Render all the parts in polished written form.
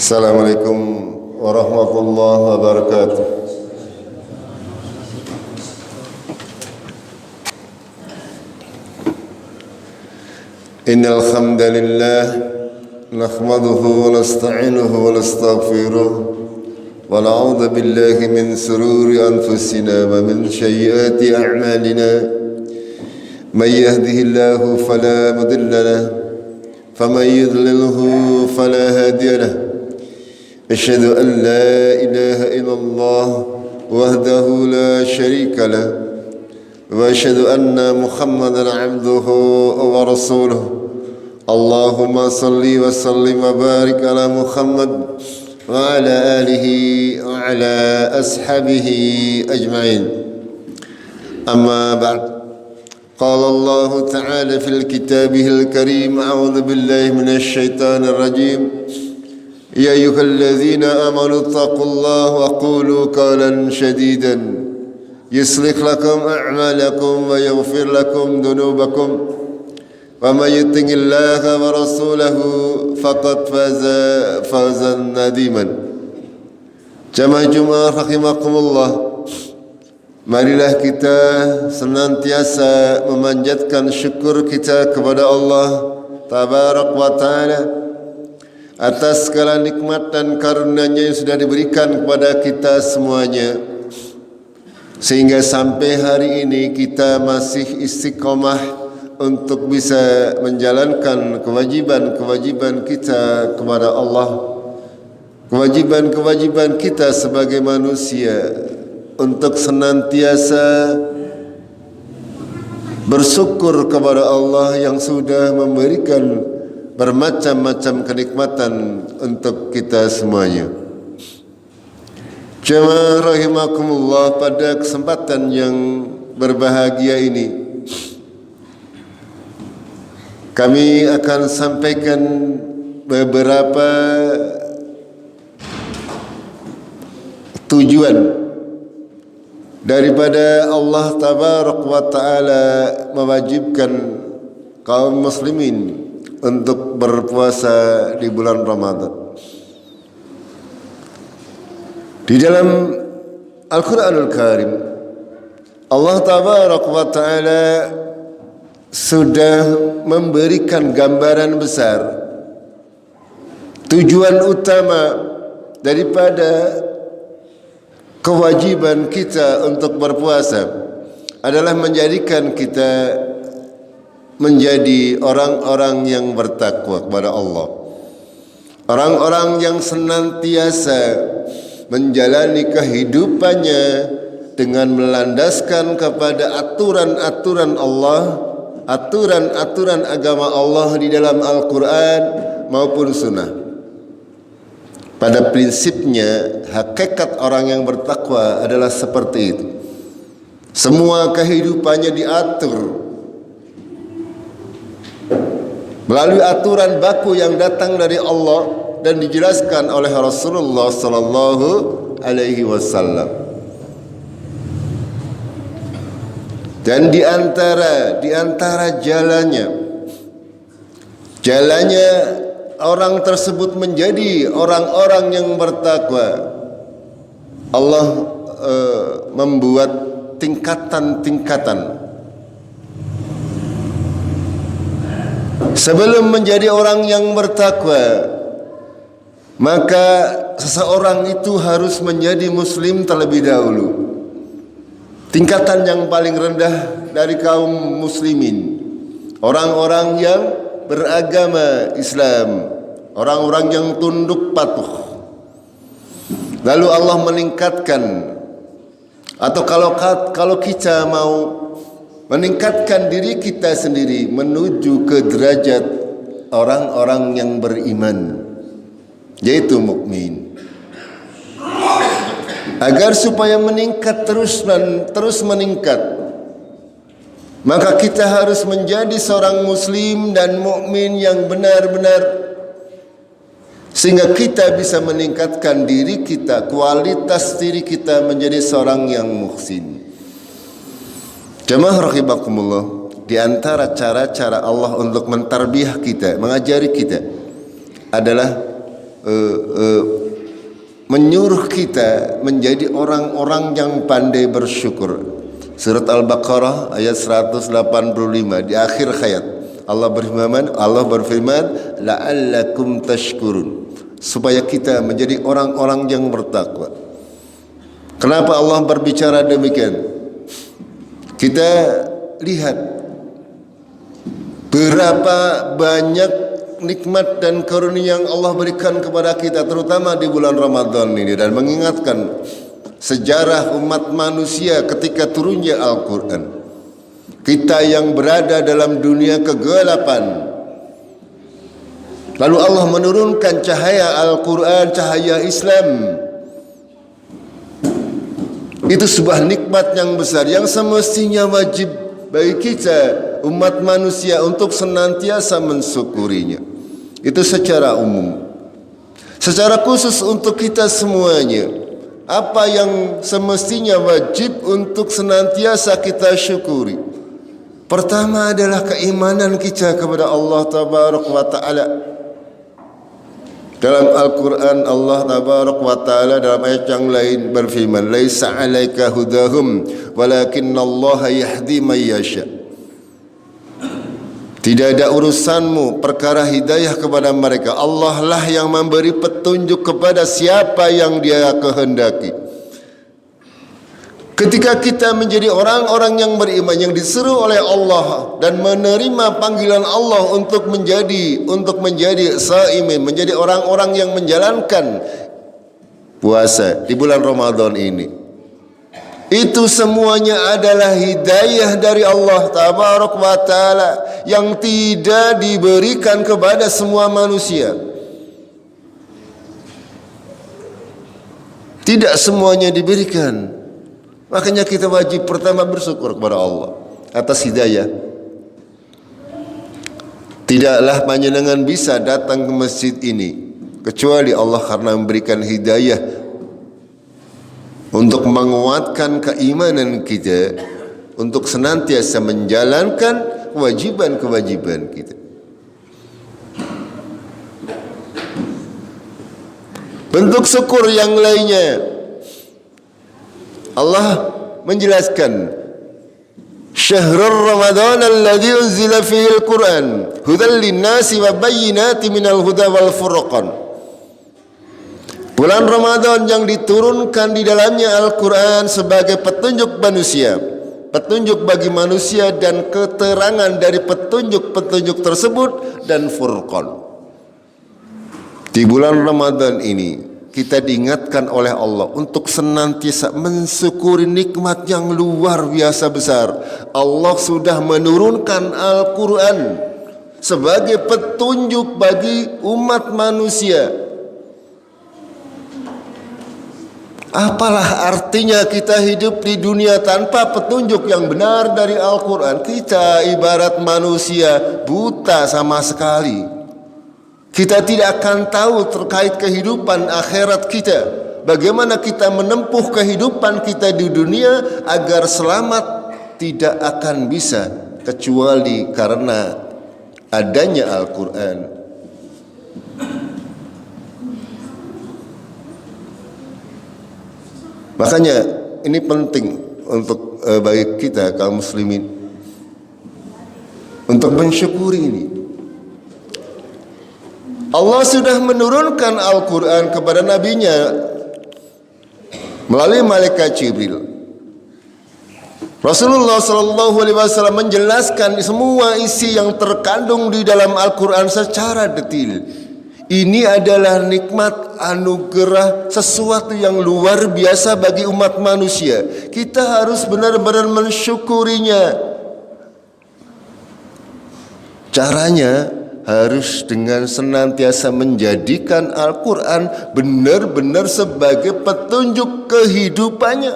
Assalamualaikum warahmatullahi wabarakatuh. Innal hamdalillah nahmaduhu wa nasta'inuhu wa nastaghfiruh wa na'udzu billahi min shururi anfusina wa min sayyiati a'malina. May yahdihillahu fala mudilla lahu wa man yudlilhu fala hadiya lahu. أشهد أن لا إله إلا الله وحده لا شريك له وأشهد أن محمدا عبده ورسوله. اللهم صل وسلم وبارك على محمد وعلى آله وعلى أصحابه أجمعين. أما بعد، قال الله تعالى في كتابه الكريم: أعوذ بالله من الشيطان الرجيم. يا أيها الذين آمنوا اتقوا الله وقولوا قولا سديدا يصلح لكم أعمالكم ويغفر لكم ذنوبكم ومن يطع الله ورسوله فقد فاز فوزا عظيما. Jamaah Jumat rahimakumullah, marilah kita senantiasa memanjatkan syukur kita kepada Allah Tabarak wa Ta'ala atas segala nikmat dan karunia-Nya yang sudah diberikan kepada kita semuanya, sehingga sampai hari ini kita masih istiqomah untuk bisa menjalankan kewajiban-kewajiban kita kepada Allah, kewajiban-kewajiban kita sebagai manusia, untuk senantiasa bersyukur kepada Allah yang sudah memberikan bermacam-macam kenikmatan untuk kita semuanya. Jemaah rahimakumullah, pada kesempatan yang berbahagia ini kami akan sampaikan beberapa tujuan daripada Allah Tabarak wa Ta'ala mewajibkan kaum muslimin untuk berpuasa di bulan Ramadan. Di dalam Al-Quranul Karim, Allah Tabaraka wa Ta'ala sudah memberikan gambaran besar tujuan utama daripada kewajiban kita untuk berpuasa adalah menjadikan kita menjadi orang-orang yang bertakwa kepada Allah, orang-orang yang senantiasa menjalani kehidupannya dengan melandaskan kepada aturan-aturan Allah, aturan-aturan agama Allah di dalam Al-Quran maupun Sunnah. Pada prinsipnya, hakikat orang yang bertakwa adalah seperti itu. Semua kehidupannya diatur melalui aturan baku yang datang dari Allah dan dijelaskan oleh Rasulullah sallallahu alaihi wasallam. Dan di antara jalannya orang tersebut menjadi orang-orang yang bertakwa, Allah membuat tingkatan-tingkatan. Sebelum menjadi orang yang bertakwa, maka seseorang itu harus menjadi muslim terlebih dahulu. Tingkatan yang paling rendah dari kaum muslimin, orang-orang yang beragama Islam, orang-orang yang tunduk patuh. Lalu Allah meningkatkan, atau kalau kita mau meningkatkan diri kita sendiri menuju ke derajat orang-orang yang beriman, yaitu mukmin. Agar supaya meningkat terus meningkat, maka kita harus menjadi seorang muslim dan mukmin yang benar-benar, sehingga kita bisa meningkatkan diri kita, kualitas diri kita menjadi seorang yang muhsin. Jemaah rahimakumullah, di antara cara-cara Allah untuk mentarbiyah kita, mengajari kita adalah menyuruh kita menjadi orang-orang yang pandai bersyukur. Surat Al-Baqarah ayat 185 di akhir ayat Allah berfirman la'allakum tashkurun, supaya kita menjadi orang-orang yang bertakwa. Kenapa Allah berbicara demikian? Kita lihat berapa banyak nikmat dan karunia yang Allah berikan kepada kita, terutama di bulan Ramadan ini, dan mengingatkan sejarah umat manusia ketika turunnya Al-Quran. Kita yang berada dalam dunia kegelapan, lalu Allah menurunkan cahaya Al-Quran, cahaya Islam. Itu sebuah nikmat yang besar yang semestinya wajib bagi kita umat manusia untuk senantiasa mensyukurinya. Itu secara umum. Secara khusus untuk kita semuanya, apa yang semestinya wajib untuk senantiasa kita syukuri? Pertama adalah keimanan kita kepada Allah Tabaraka wa Ta'ala. Dalam Al-Quran Allah Tabaraka wa Ta'ala dalam ayat yang lain berfirman, laisa 'alaika hudahum walakinallaha yahdi man yasha. Tidak ada urusanmu perkara hidayah kepada mereka. Allah lah yang memberi petunjuk kepada siapa yang Dia kehendaki. Ketika kita menjadi orang-orang yang beriman, yang disuruh oleh Allah dan menerima panggilan Allah untuk menjadi saimin, menjadi orang-orang yang menjalankan puasa di bulan Ramadan ini, itu semuanya adalah hidayah dari Allah Tabaraka wa Ta'ala yang tidak diberikan kepada semua manusia. Tidak semuanya diberikan. Makanya kita wajib pertama bersyukur kepada Allah atas hidayah. Tidaklah panjenengan bisa datang ke masjid ini kecuali Allah karena memberikan hidayah untuk menguatkan keimanan kita, untuk senantiasa menjalankan kewajiban-kewajiban kita. Bentuk syukur yang lainnya, Allah menjelaskan Syahrul Ramadan alladzi unzila fihi al-Qur'an hudan lin-nasi wa bayyinatin minal huda wal furqan. Bulan Ramadan yang diturunkan di dalamnya Al-Quran sebagai petunjuk manusia, petunjuk bagi manusia dan keterangan dari petunjuk-petunjuk tersebut dan furqan. Di bulan Ramadan ini kita diingatkan oleh Allah untuk senantiasa mensyukuri nikmat yang luar biasa besar. Allah sudah menurunkan Al-Quran sebagai petunjuk bagi umat manusia. Apalah artinya kita hidup di dunia tanpa petunjuk yang benar dari Al-Quran? Kita ibarat manusia buta sama sekali. Kita tidak akan tahu terkait kehidupan akhirat kita. Bagaimana kita menempuh kehidupan kita di dunia agar selamat, tidak akan bisa kecuali karena adanya Al-Quran. Makanya ini penting untuk bagi kita kaum muslimin untuk mensyukuri ini. Allah sudah menurunkan Al-Quran kepada nabinya melalui malaikat Jibril. Rasulullah SAW menjelaskan semua isi yang terkandung di dalam Al-Quran secara detail. Ini adalah nikmat anugerah, sesuatu yang luar biasa bagi umat manusia. Kita harus benar-benar mensyukurinya. Caranya harus dengan senantiasa menjadikan Al-Quran benar-benar sebagai petunjuk kehidupannya.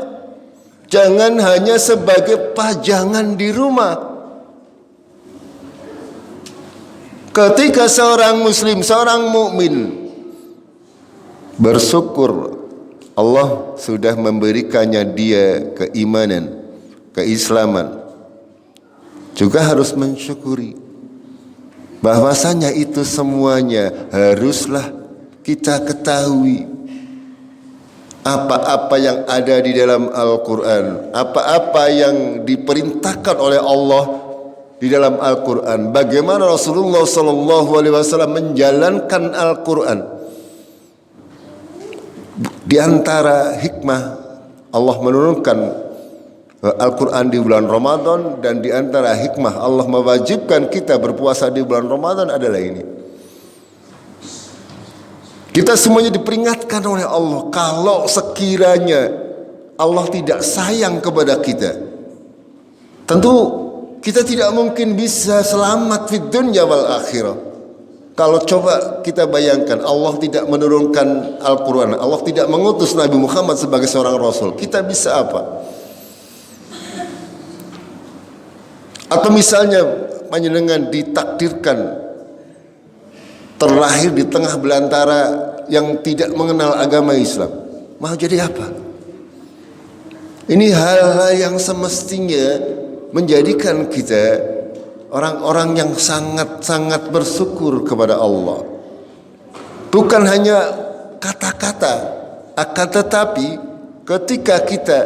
Jangan hanya sebagai pajangan di rumah. Ketika seorang muslim, seorang mukmin bersyukur, Allah sudah memberikannya dia keimanan, keislaman, juga harus mensyukuri bahwasanya itu semuanya haruslah kita ketahui apa-apa yang ada di dalam Al-Quran, apa-apa yang diperintahkan oleh Allah di dalam Al-Quran, bagaimana Rasulullah SAW menjalankan Al-Quran. Di antara hikmah Allah menurunkan Al-Quran di bulan Ramadan, dan di antara hikmah Allah mewajibkan kita berpuasa di bulan Ramadan adalah ini. Kita semuanya diperingatkan oleh Allah, kalau sekiranya Allah tidak sayang kepada kita, tentu kita tidak mungkin bisa selamat di dunia wal akhirah. Kalau coba kita bayangkan, Allah tidak menurunkan Al-Quran, Allah tidak mengutus Nabi Muhammad sebagai seorang Rasul, kita bisa apa? Atau misalnya panjenengan ditakdirkan terlahir di tengah belantara yang tidak mengenal agama Islam, mau jadi apa? Ini hal-hal yang semestinya menjadikan kita orang-orang yang sangat-sangat bersyukur kepada Allah. Bukan hanya kata-kata, akan tetapi ketika kita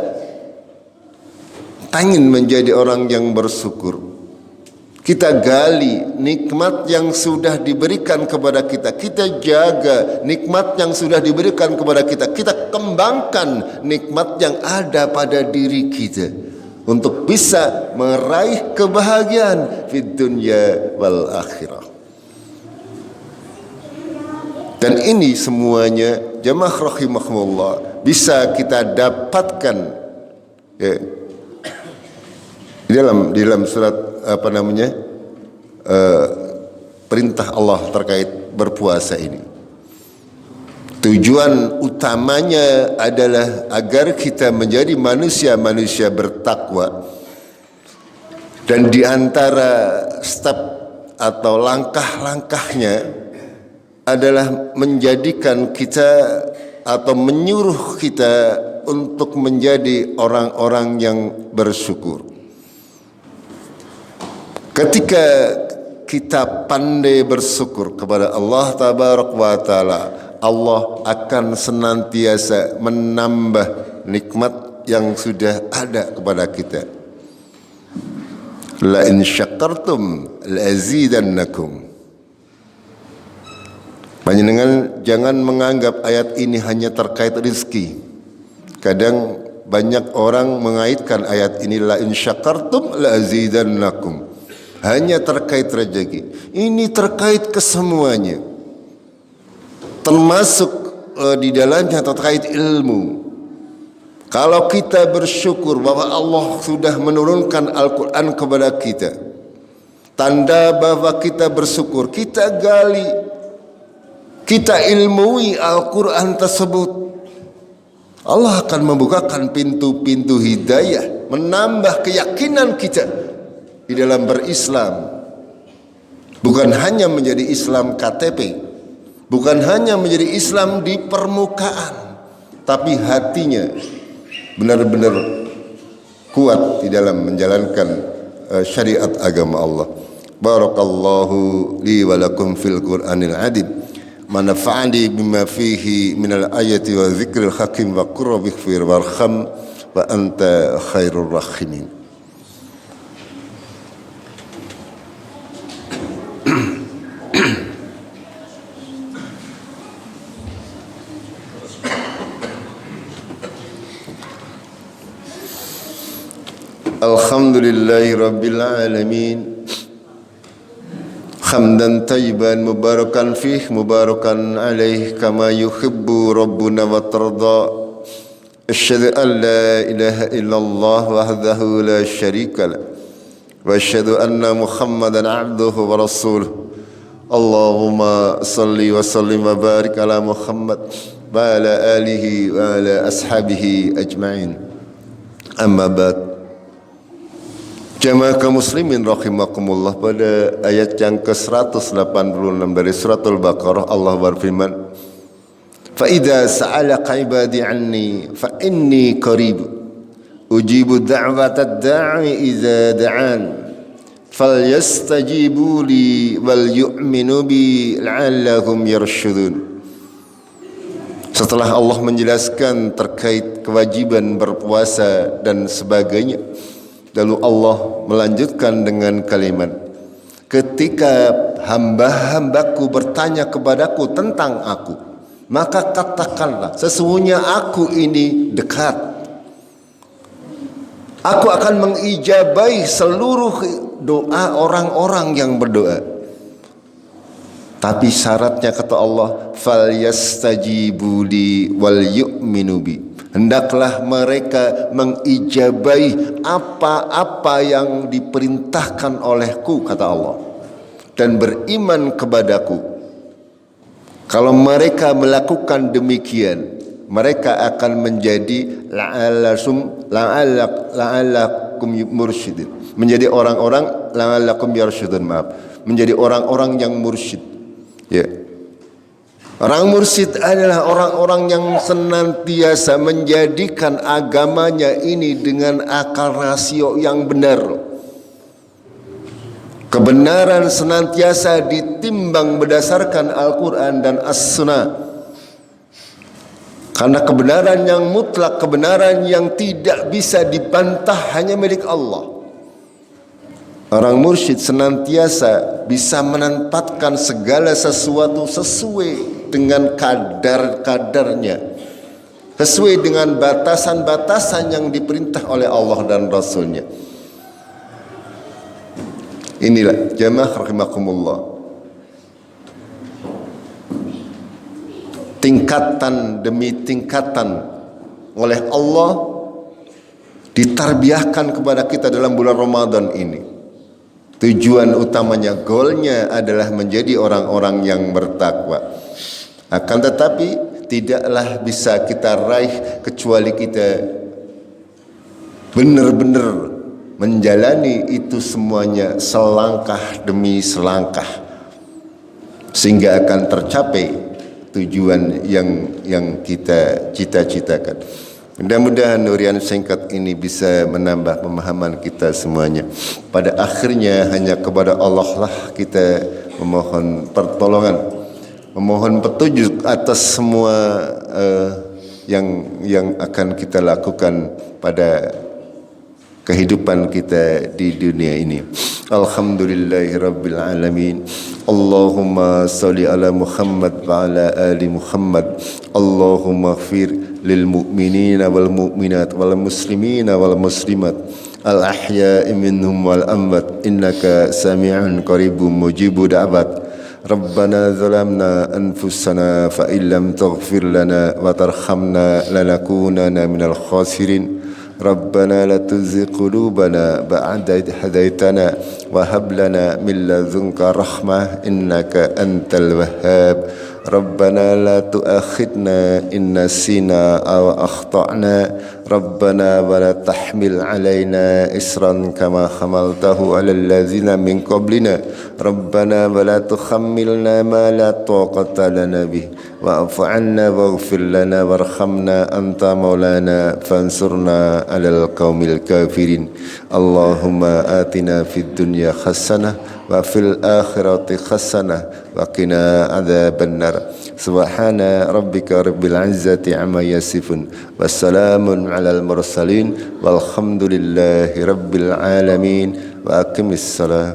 ingin menjadi orang yang bersyukur, kita gali nikmat yang sudah diberikan kepada kita, kita jaga nikmat yang sudah diberikan kepada kita, kita kembangkan nikmat yang ada pada diri kita untuk bisa meraih kebahagiaan di dunia wal akhirah. Dan ini semuanya jamaah rahimahumullah bisa kita dapatkan ya, di dalam surat perintah Allah terkait berpuasa ini. Tujuan utamanya adalah agar kita menjadi manusia-manusia bertakwa, dan di antara step atau langkah-langkahnya adalah menjadikan kita atau menyuruh kita untuk menjadi orang-orang yang bersyukur. Ketika kita pandai bersyukur kepada Allah Tabarak wa Ta'ala, Allah akan senantiasa menambah nikmat yang sudah ada kepada kita. La in syakartum la'azidannakum. Panjenengan jangan menganggap ayat ini hanya terkait rezeki. Kadang banyak orang mengaitkan ayat ini la in syakartum la'azidannakum, hanya terkait rezeki. Ini terkait kesemuanya, termasuk di dalamnya terkait ilmu. Kalau kita bersyukur bahwa Allah sudah menurunkan Al-Quran kepada kita, tanda bahwa kita bersyukur, kita gali, kita ilmui Al-Quran tersebut, Allah akan membukakan pintu-pintu hidayah, menambah keyakinan kita di dalam berislam. Bukan hanya menjadi Islam KTP, bukan hanya menjadi Islam di permukaan, tapi hatinya benar-benar kuat di dalam menjalankan syariat agama Allah. Barakallahu li wa lakum fil Qur'anil Adim, manafa'ani bima fihi minal ayati wa zikril hakim, wa qur bighfir warham wa anta khairur rahimin. Alhamdulillahi rabbil alamin, hamdan tayyiban mubarakan fih, mubarakan alaih, kama yuhibbu rabbuna wa tarda. Asyhadu an la ilaha illallah wahdahu la syarika lah, wa asyhadu anna Muhammadan abduhu wa rasuluh. Allahumma salli wa sallim wa barik ala Muhammad wa ala alihi wa ala ashabihi ajma'in. Amma ba'd. Jamaah kaum muslimin rahimakumullah, pada ayat yang ke-186 dari surat Al-Baqarah Allah berfirman, "Fa idza sa'alaka 'ibadi 'anni fa inni qarib ujibu da'watad da'i idza da'an falyastajibu li wal yu'minu bi la'allahum yarshudun." Setelah Allah menjelaskan terkait kewajiban berpuasa dan sebagainya, lalu Allah melanjutkan dengan kalimat, ketika hamba-hambaku bertanya kepadaku tentang aku, maka katakanlah, sesungguhnya aku ini dekat. Aku akan mengijabahi seluruh doa orang-orang yang berdoa. Tapi syaratnya kata Allah, falyastajibu li wal yu'minu bi. Hendaklah mereka mengijabahi apa-apa yang diperintahkan olehku, kata Allah, dan beriman kepadaku. Kalau mereka melakukan demikian, mereka akan menjadi la'allakum mursyidin. Menjadi orang-orang la'allakum yarsyudun, menjadi orang-orang yang mursyid. Ya. Orang mursyid adalah orang-orang yang senantiasa menjadikan agamanya ini dengan akal rasio yang benar. Kebenaran senantiasa ditimbang berdasarkan Al-Quran dan As-Sunnah. Karena kebenaran yang mutlak, kebenaran yang tidak bisa dibantah hanya milik Allah. Orang mursyid senantiasa bisa menempatkan segala sesuatu sesuai dengan kadar-kadarnya, sesuai dengan batasan-batasan yang diperintah oleh Allah dan Rasulnya. Inilah jamaah rahimakumullah, tingkatan demi tingkatan oleh Allah ditarbiahkan kepada kita dalam bulan Ramadan ini. Tujuan utamanya, goalnya adalah menjadi orang-orang yang bertakwa. Akan tetapi tidaklah bisa kita raih kecuali kita benar-benar menjalani itu semuanya selangkah demi selangkah, sehingga akan tercapai tujuan yang kita cita-citakan. Mudah-mudahan huraian singkat ini bisa menambah pemahaman kita semuanya. Pada akhirnya hanya kepada Allah lah kita memohon pertolongan, memohon petunjuk atas semua yang akan kita lakukan pada kehidupan kita di dunia ini. Alhamdulillahirabbil alamin. Allahumma salli ala Muhammad wa ala ali Muhammad. Allahumma ighfir lil mu'minina wal mu'minat wal muslimina wal muslimat al ahya'i minhum wal amwat innaka sami'un qaribun mujibud da'wat. Rabbana zalamna anfusana fa illam taghfir lana wa tarhamna lanakunanna minal khasirin. Rabbana la tuzigh qulubana ba'da idh hadaitana wa hab lana min ladunka rahmah innaka antal wahhab. Rabbana la tu'akhidna in nasina aw akhtana. Rabbana wa la tahmil alaina isran kama hamaltahu ala allazina min qablina. Rabbana wa la tuhammilna ma la taqata lana bih wa'fu 'anna waghfir lana warhamna anta maulana fansurna 'alal qaumil kafirin. Allahumma atina fid dunya hasanah wa fil akhirati hasanah wa qina adzabannar. Subhana rabbika rabbil izzati amma yasifun wassalamun alal mursalin walhamdulillahi rabbil alamin wa aqimis salat.